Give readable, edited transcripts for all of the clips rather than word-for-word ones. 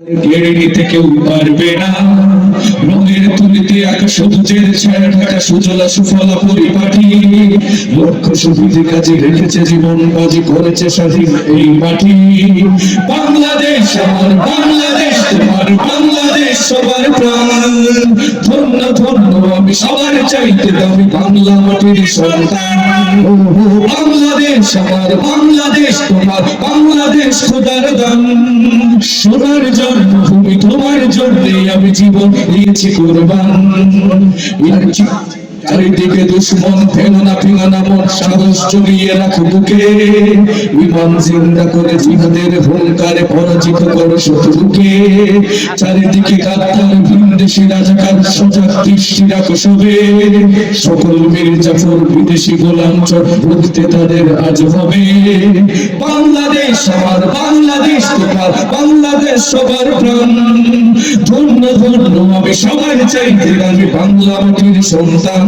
কেড়ে নিতে কেউ পারবে না। রঙের তুলিতে আঁকা সবুজের ছায়া ঢাকা সুজলা সুফলা পরিপাটি। লক্ষ্য সুবিধে কাজে রেখেছে জীবন বাজি করেছে স্বাধীন এই মাটি। বাংলাদেশ আমার বাংলাদেশ, তোমার বাংলাদেশ সবার প্রাণ। ধন্য ধন্য আমি সবার চাইতে দামি বাংলা মাটির সন্তান। বাংলাদেশ আমার বাংলাদেশ, তোমার বাংলাদেশ খোদার দান। সোনার জন্মভূমি তোমার জন্যে আমি জীবন দিয়েছি কুরবান। চারিদিকে দুশ্মন ফেলনা মন সাহস জমিয়ে রাখো বুকে। বিমান জিন্দা করে জিহাদের হুঙ্কারে পরাজিত করো শত্রুকে। চারিদিকে গাদ্দার ভিনদেশি রাজাকার সজাগ দৃষ্টি রাখো সবে। সকল মির্জাফর বিদেশি গোলাম চর রুখতে তাদের আজ হবে। বাংলাদেশ আমার বাংলাদেশ, তোমার বাংলাদেশ সবার প্রাণ। ধন্য ধন্য আমি সবার চাইতে আমি বাংলা মাটির সন্তান।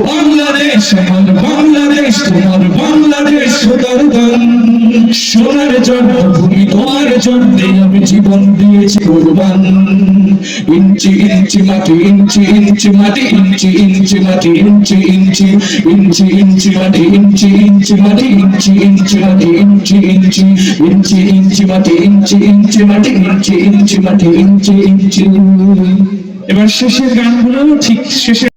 বাংলাদেশ আমার বাংলাদেশ, তোমার বাংলাদেশ খোদার দান। সোনার জন্মভূমি তোমার জন্যে আমি জীবন দিয়েছি কুরবান। ইঞ্চি ইঞ্চি মাটি, ইঞ্চি ইঞ্চি মাটি, ইঞ্চি ইঞ্চি মাটি, ইঞ্চি ইঞ্চি ইঞ্চি ইঞ্চি মাটি, ইঞ্চি ইঞ্চি মাটি, ইঞ্চি ইঞ্চি মাটি, ইঞ্চি ইঞ্চি ইঞ্চি ইঞ্চি মাটি, ইঞ্চি ইঞ্চি মাটি, ইঞ্চি ইঞ্চি মাটি, ইঞ্চি ইঞ্চি। এবার শেষের গানগুলো ঠিক শেষে